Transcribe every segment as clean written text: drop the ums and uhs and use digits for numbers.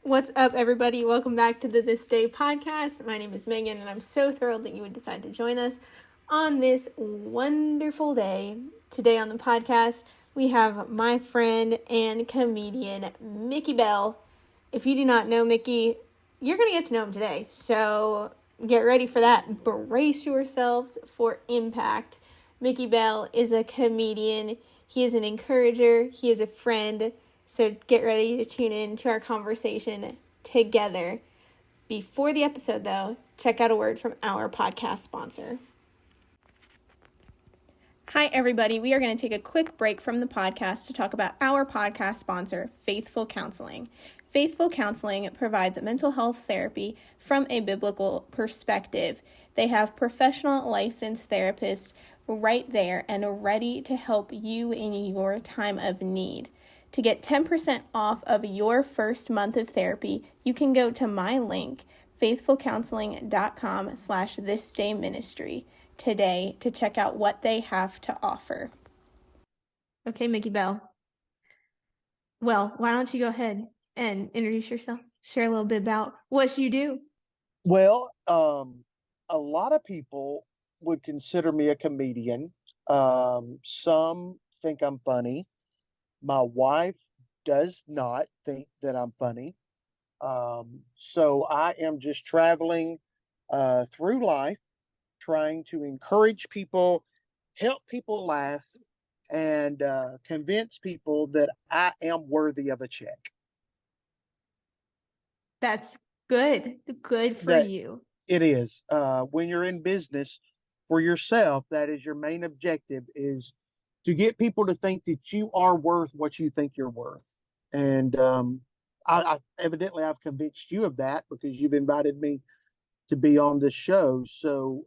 What's up, everybody? Welcome back to the This Day podcast. My name is Megan, and I'm so thrilled that you would decide to join us on this wonderful day. Today on the podcast, we have my friend and comedian, Mickey Bell. If you do not know Mickey, you're going to get to know him today. So get ready for that. Brace yourselves for impact. Mickey Bell is a comedian. He is an encourager. He is a friend. So get ready to tune in to our conversation together. Before the episode, though, check out a word from our podcast sponsor. Hi, everybody. We are going to take a quick break from the podcast to talk about our podcast sponsor, Faithful Counseling. Faithful Counseling provides mental health therapy from a biblical perspective. They have professional licensed therapists right there and ready to help you in your time of need. To get 10% off of your first month of therapy, you can go to my link, faithfulcounseling.com/thisdayministry today to check out what they have to offer. Okay, Mickey Bell. Well, why don't you go ahead and introduce yourself? Share a little bit about what you do. Well, a lot of people would consider me a comedian. Some think I'm funny. My wife does not think that I'm funny. So I am just traveling through life, trying to encourage people, help people laugh, and convince people that I am worthy of a check. That's good. Good for That you. it is. When you're in business for yourself, that is your main objective, is to get people to think that you are worth what you think you're worth. And I evidently I've convinced you of that because you've invited me to be on this show. So,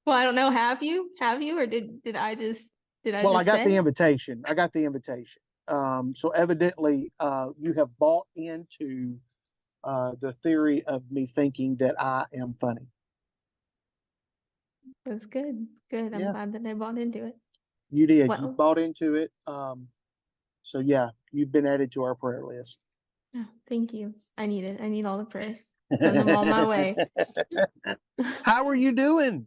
Well, I don't know. Have you? Or did I just well, I got say? the invitation. I got the invitation. So evidently, you have bought into the theory of me thinking that I am funny. That's good. Good. I'm Yeah, glad that I bought into it. you did. You Well, bought into it. So yeah, you've been added to our prayer list. oh, thank you. I need it. I need all the prayers. Send them on my way. How are you doing?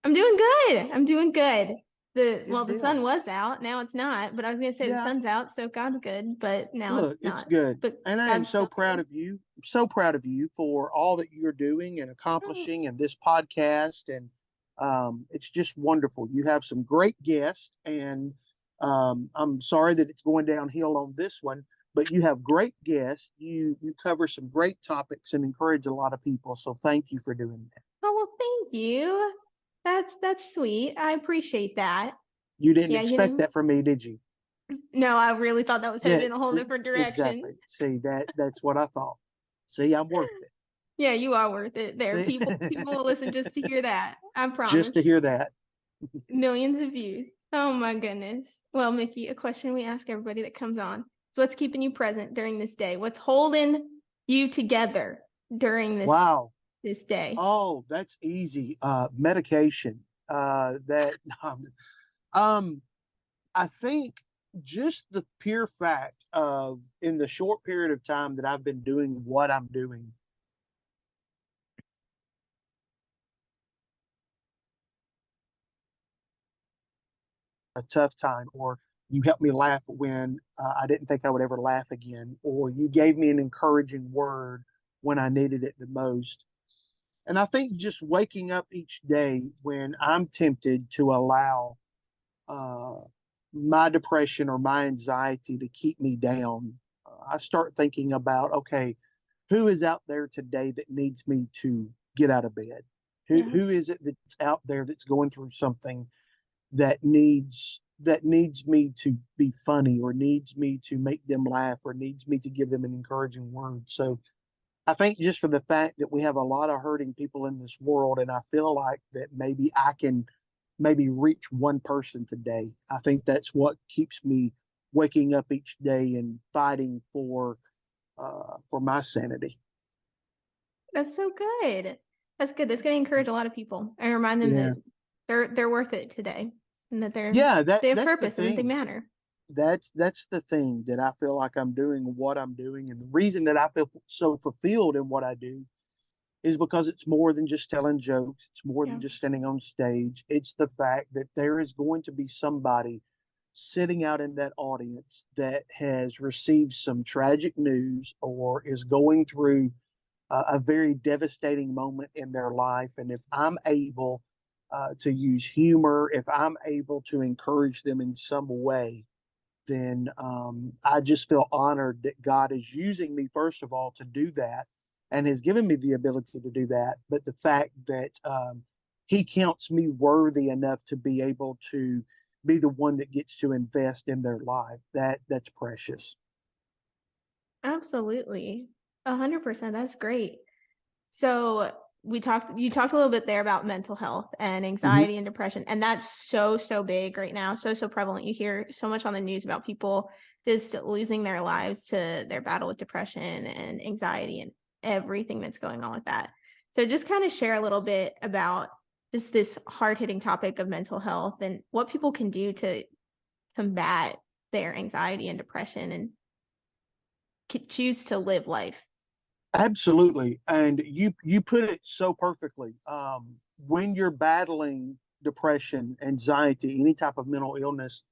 I'm doing good. I'm doing good. Good The deal. sun was out. Now it's not. But I was gonna say the Yeah, sun's out, so God's good. But now look, it's it's not. good. But And I am God's so still proud good. of you. I'm so proud of you for all that you're doing and accomplishing and this podcast. And it's just wonderful. You have some great guests. And I'm sorry that it's going downhill on this one, but you have great guests. You cover some great topics and encourage a lot of people. So thank you for doing that. Oh well, thank you. That's sweet. I appreciate that. You didn't Yeah, expect that from me, did you? no, I really thought that was headed Yeah, in a whole different direction. exactly. See that's what I thought. See, I'm worth it. Yeah, you are worth it. There, See, people will listen just to hear that. I just promise. to hear that. Millions of views. Oh my goodness. Well, Mickey, a question we ask everybody that comes on. So what's keeping you present during this day? What's holding you together during Wow. this day? Oh, that's easy. Medication. That um, I think just the pure fact of in the short period of time that I've been doing what I'm doing, a tough time, or you helped me laugh when I didn't think I would ever laugh again, or you gave me an encouraging word when I needed it the most. And I think just waking up each day when I'm tempted to allow uh, my depression or my anxiety to keep me down, I start thinking about, okay, who is out there today that needs me to get out of bed? Yeah, Who is it that's out there that's going through something that needs me to be funny, or needs me to make them laugh, or needs me to give them an encouraging word? So I think just for the fact that we have a lot of hurting people in this world, and I feel like that maybe I can maybe reach one person today. I think that's what keeps me waking up each day and fighting for my sanity. that's so good. That's good. That's going to encourage a lot of people and remind them Yeah, that they're worth it today and that yeah. That they have that's the purpose and that they thing. matter. That's the thing that I feel like I'm doing what I'm doing, and the reason that I feel so fulfilled in what I do is because it's more than just telling jokes. It's more Yeah. than just standing on stage. It's the fact that there is going to be somebody sitting out in that audience that has received some tragic news or is going through a very devastating moment in their life. And if I'm able to use humor, if I'm able to encourage them in some way, then I just feel honored that God is using me, first of all, to do that and has given me the ability to do that. But the fact that He counts me worthy enough to be able to be the one that gets to invest in their life, that's precious. Absolutely. 100%. That's great. So you talked a little bit there about mental health and Mhm. anxiety and depression, and that's so, so big right now, so, so prevalent. You hear so much on the news about people just losing their lives to their battle with depression and anxiety and everything that's going on with that. So just kind of share a little bit about just this hard-hitting topic of mental health and what people can do to combat their anxiety and depression and choose to live life. Absolutely. And you put it so perfectly. When you're battling depression, anxiety, any type of mental illness,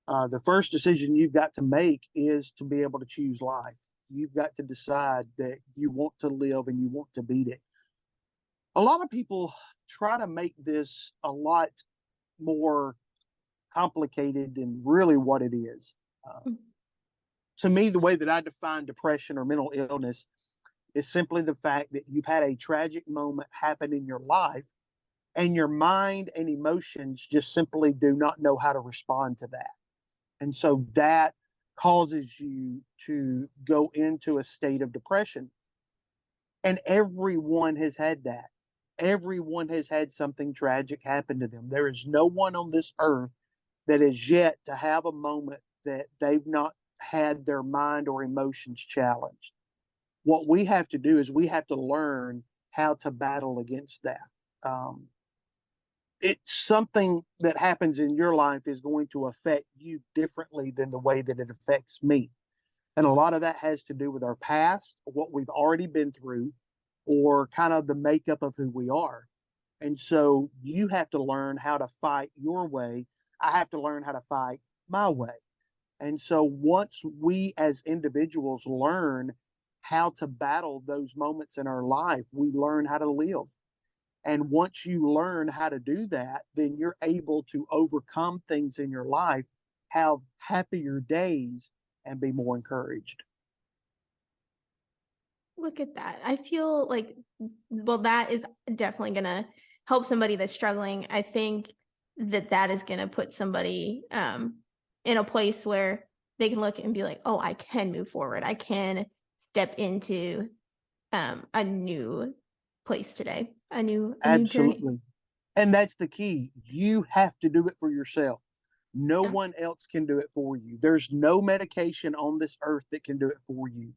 the first decision you've got to make is to be able to choose life. You've got to decide that you want to live and you want to beat it. A lot of people try to make this a lot more complicated than really what it is. Uh, to me, the way that I define depression or mental illness is simply the fact that you've had a tragic moment happen in your life and your mind and emotions just simply do not know how to respond to that. And so that causes you to go into a state of depression. And everyone has had that. Everyone has had something tragic happen to them. There is no one on this earth that is yet to have a moment that they've not had their mind or emotions challenged. What we have to do is we have to learn how to battle against that. Um, it's something that happens in your life is going to affect you differently than the way that it affects me. And a lot of that has to do with our past, what we've already been through, or kind of the makeup of who we are. And so you have to learn how to fight your way. I have to learn how to fight my way. And so once we as individuals learn how to battle those moments in our life, we learn how to live. And once you learn how to do that, then you're able to overcome things in your life, have happier days, and be more encouraged. Look at that. I feel like, well, that is definitely going to help somebody that's struggling. I think that that is going to put somebody in a place where they can look and be like, oh, I can move forward. I can step into a new place today, a new journey. Absolutely. And that's the key. You have to do it for yourself. No Yeah. one else can do it for you. There's no medication on this earth that can do it for you.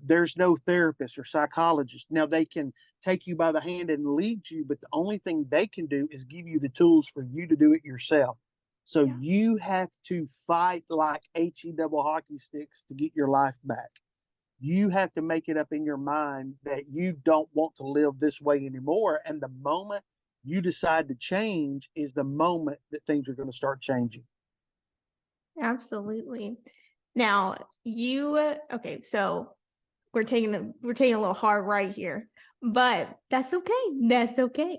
There's no therapist or psychologist. Now, they can take you by the hand and lead you, but the only thing they can do is give you the tools for you to do it yourself. So Yeah. you have to fight like HE double hockey sticks to get your life back. You have to make it up in your mind that you don't want to live this way anymore. And the moment you decide to change is the moment that things are going to start changing. Absolutely. Now, okay, so we're taking a little hard right here, but that's okay. That's okay.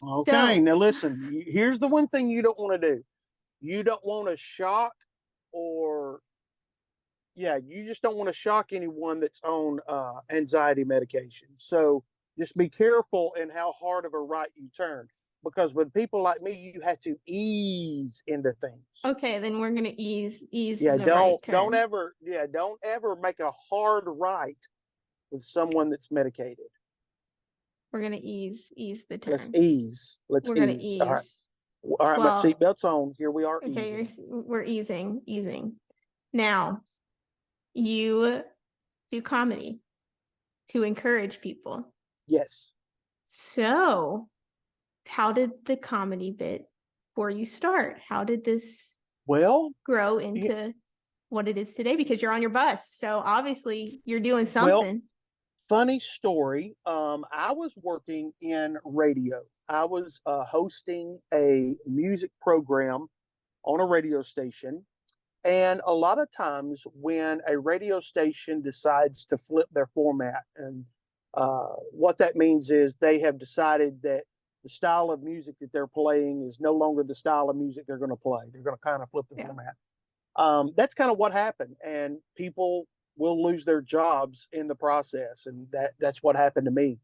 Okay, So, now listen, here's the one thing you don't want to do. You don't want to shock or, yeah, you just don't want to shock anyone that's on anxiety medication. So just be careful in how hard of a right you turn. Because with people like me, you have to ease into things. okay, then we're gonna ease Yeah, the right turn. don't ever make a hard right with someone that's medicated. We're gonna ease the Let's turn. ease. Let's We're gonna ease. All right. ease. All right, my Well, seatbelt's on. Here we are okay, easing. we're easing. Now, you do comedy to encourage people. Yes. So, how did the comedy bit for you start? How did this? Well, grow y- into what it is today? Because you're on your bus. So obviously you're doing well, something. funny story. I was working in radio. I was hosting a music program on a radio station. And a lot of times when a radio station decides to flip their format, and what that means is they have decided that the style of music that they're playing is no longer the style of music they're going to play. They're going to kind of flip the Yeah. format. That's kind of what happened. And people will lose their jobs in the process. And that's what happened to me.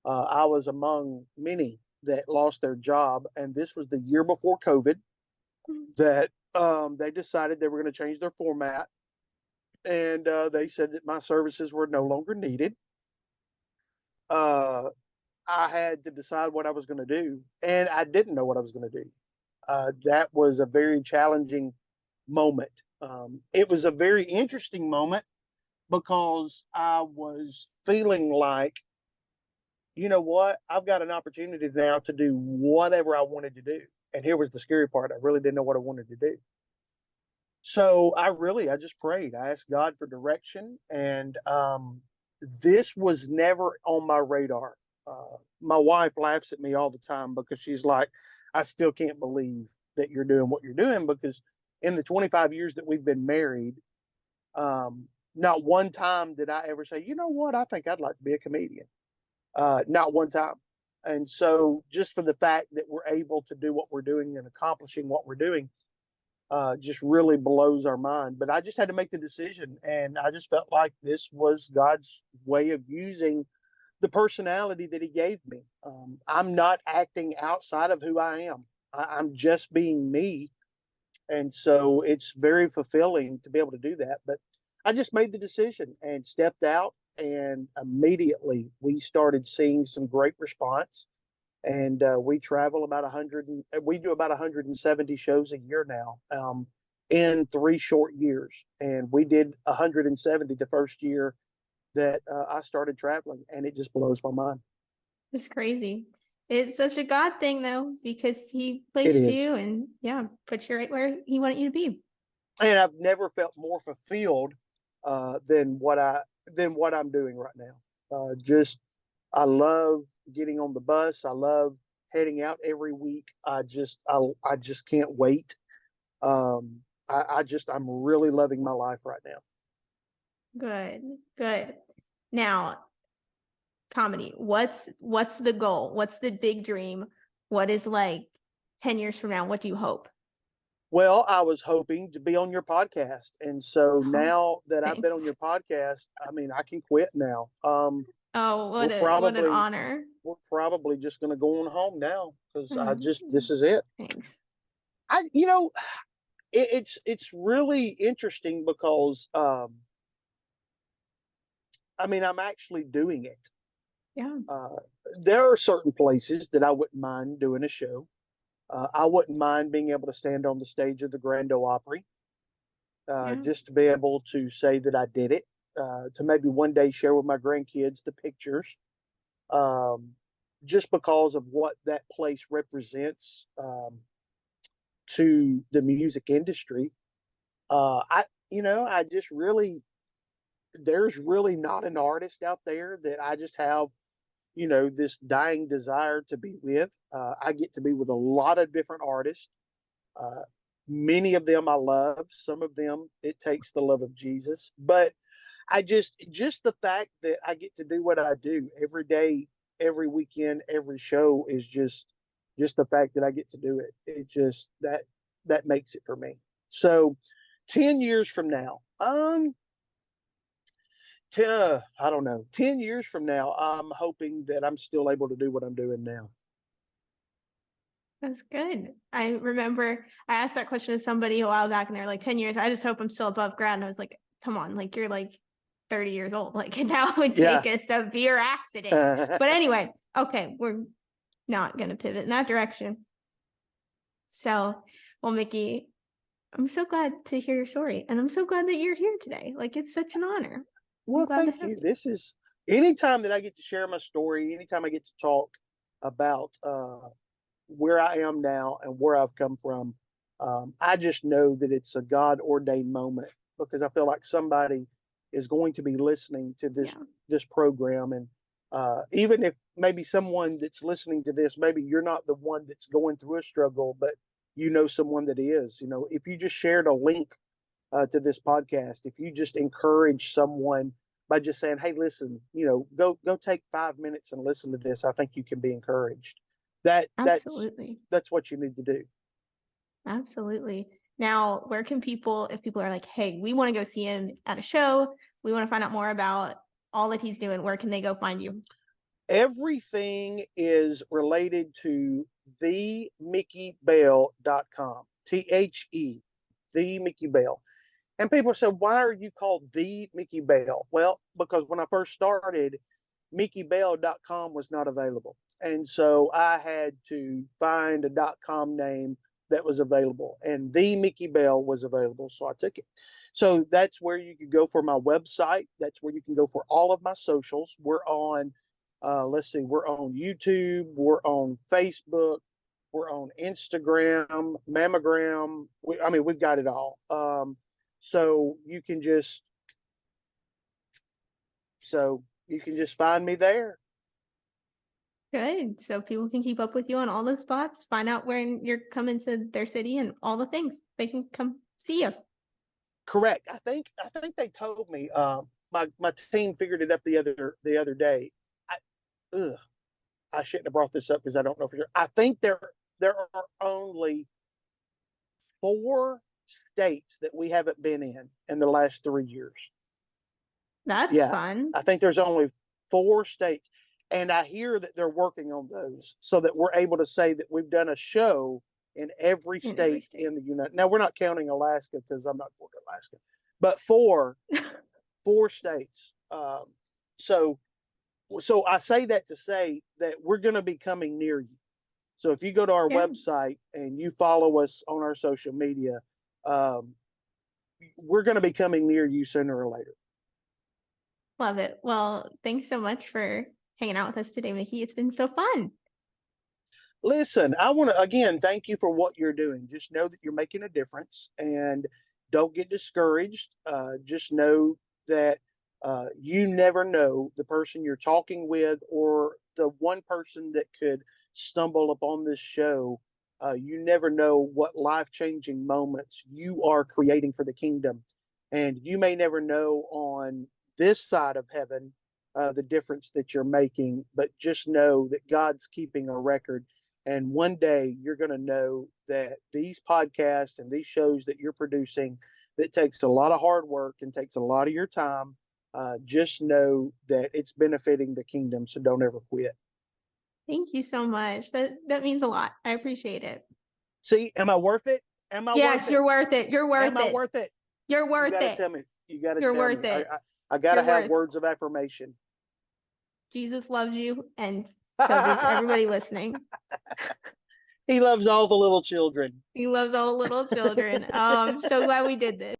I was among many that lost their job. And this was the year before COVID that they decided they were going to change their format, and they said that my services were no longer needed. Uh, I had to decide what I was going to do, and I didn't know what I was going to do. That was a very challenging moment. It was a very interesting moment because I was feeling like, you know what, I've got an opportunity now to do whatever I wanted to do. And here was the scary part: I really didn't know what I wanted to do. So I just prayed. I asked God for direction, and this was never on my radar. My wife laughs at me all the time because she's like, "I still can't believe that you're doing what you're doing." Because in the 25 years that we've been married, not one time did I ever say, "You know what? I think I'd like to be a comedian." Not one time. And so, just for the fact that we're able to do what we're doing and accomplishing what we're doing just really blows our mind. But I just had to make the decision, and I just felt like this was God's way of using the personality that He gave me. I'm not acting outside of who I am. I'm just being me, and so it's very fulfilling to be able to do that. But I just made the decision and stepped out, and immediately we started seeing some great response, and we travel about 100 and we do about 170 shows a year now, in 3 short years, and we did 170 the first year that I started traveling, and it just blows my mind. It's crazy. It's such a God thing though, because he It placed is. you and yeah, put you right where he wanted you to be. And I've never felt more fulfilled than what I'm doing right now. Just I love getting on the bus. I love heading out every week. I just can't wait. um, I'm really loving my life right now. Good, good. Now, comedy. What's the goal? What's the big dream? What is like 10 years from now? What do you hope? Well, I was hoping to be on your podcast, and so Oh, now that I've been thanks. on your podcast, I mean, I can quit now. Oh, We're what an probably honor. we're probably just going to go on home now because I Mm, just this is it. thanks. I it's really interesting because I mean, I'm actually doing it. Yeah, Uh, there are certain places that I wouldn't mind doing a show. I wouldn't mind being able to stand on the stage of the Grand Ole Opry, yeah. just to be able to say that I did it, to maybe one day share with my grandkids the pictures, um, just because of what that place represents to the music industry. I just really, there's really not an artist out there that I just have, this dying desire to be with. I get to be with a lot of different artists. Uh, Many of them I love. Some of them it takes the love of Jesus. But just the fact that I get to do what I do every day, every weekend, every show is just the fact that I get to do it. It just that makes it for me. So 10 years from now, I don't know, 10 years from now, I'm hoping that I'm still able to do what I'm doing now. That's good. I remember I asked that question to somebody a while back and they're like 10 years. I just hope I'm still above ground. I was like, come on, like you're like 30 years old. Like that would take Yeah. a severe accident. But anyway, okay, we're not going to pivot in that direction. So, well, Mickey, I'm so glad to hear your story and I'm so glad that you're here today. Like it's such an honor. I'm Well, glad to thank have you. you. This is anytime that I get to share my story, anytime I get to talk about where I am now and where I've come from. I just know that it's a God ordained moment because I feel like somebody is going to be listening to Yeah, this program, and even if maybe someone that's listening to this, maybe you're not the one that's going through a struggle, but you know someone that is. If you just shared a link to this podcast, if you just encourage someone by just saying, "Hey, listen, go take 5 minutes and listen to this," I think you can be encouraged. That that's absolutely. that's what you need to do. Absolutely. Now, where can people, if people are like, hey, we want to go see him at a show, we want to find out more about all that he's doing, where can they go find you? Everything is related to themickey.bell.com. The Mickey Bell. And people said, why are you called the Mickey Bell? Well, because when I first started, MickeyBell.com was not available. And so I had to find a .com name that was available. And the Mickey Bell was available. So I took it. So that's where you can go for my website. That's where you can go for all of my socials. Let's see, we're on YouTube, we're on Facebook, we're on Instagram, Mammogram. We've got it all. So you can just so you can just find me there. Good. So people can keep up with you on all the spots, find out when you're coming to their city and all the things. They can come see you. Correct. I think they told me. My team figured it up the other day. I ugh, I shouldn't have brought this up because I don't know for sure. I think there are only 4 states that we haven't been in the last 3 years. That's Yeah, fun. I think there's only 4 states, and I hear that they're working on those so that we're able to say that we've done a show in every In every state state. in the United. Now we're not counting Alaska because I'm not going to Alaska, but four states. So so I say that to say that we're going to be coming near you. So if you go to our Good. website and you follow us on our social media, um, we're going to be coming near you sooner or later. Love it. Well, thanks so much for hanging out with us today, Mickey. It's been so fun. Listen, I want to again thank you for what you're doing. Just know that you're making a difference and don't get discouraged. Just know that you never know the person you're talking with or the one person that could stumble upon this show. You never know what life changing moments you are creating for the kingdom. And you may never know on this side of heaven the difference that you're making, but just know that God's keeping a record, and one day you're going to know that these podcasts and these shows that you're producing, that takes a lot of hard work and takes a lot of your time. Just know that it's benefiting the kingdom. So don't ever quit. Thank you so much. That means a lot. I appreciate it. See, am I worth it? Am I worth Yes, it? you're worth it. You're Am worth I it. worth it? You're You worth got to it. tell me. You got to You're tell worth me. it. I got to You're have worth. words of affirmation. Jesus loves you, and so does everybody listening. He loves all the little children. He loves all the little children. I'm so glad we did this.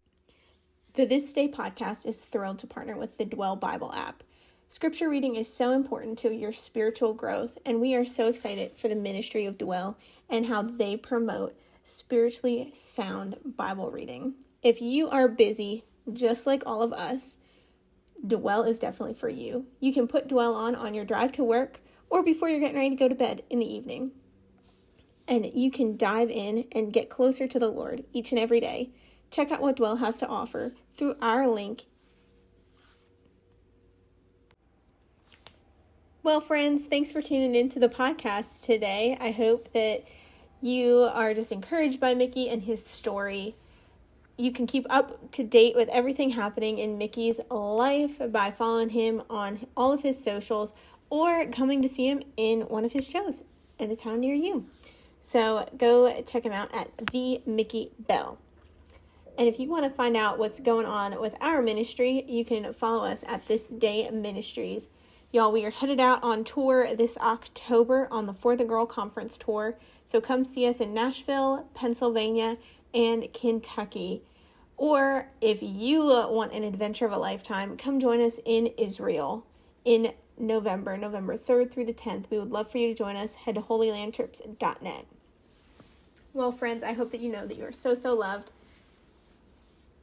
The This Day podcast is thrilled to partner with the Dwell Bible app. Scripture reading is so important to your spiritual growth, and we are so excited for the ministry of Dwell and how they promote spiritually sound Bible reading. If you are busy, just like all of us, Dwell is definitely for you. You can put Dwell on your drive to work or before you're getting ready to go to bed in the evening. And you can dive in and get closer to the Lord each and every day. Check out what Dwell has to offer through our link. Well, friends, thanks for tuning into the podcast today. I hope that you are just encouraged by Mickey and his story. You can keep up to date with everything happening in Mickey's life by following him on all of his socials or coming to see him in one of his shows in a town near you. So go check him out at The Mickey Bell. And if you want to find out what's going on with our ministry, you can follow us at This Day Ministries. Y'all, we are headed out on tour this October on the For the Girl Conference Tour. So come see us in Nashville, Pennsylvania, and Kentucky. Or if you want an adventure of a lifetime, come join us in Israel in November 3rd through the 10th. We would love for you to join us. Head to holylandtrips.net. Well, friends, I hope that you know that you are so, so loved.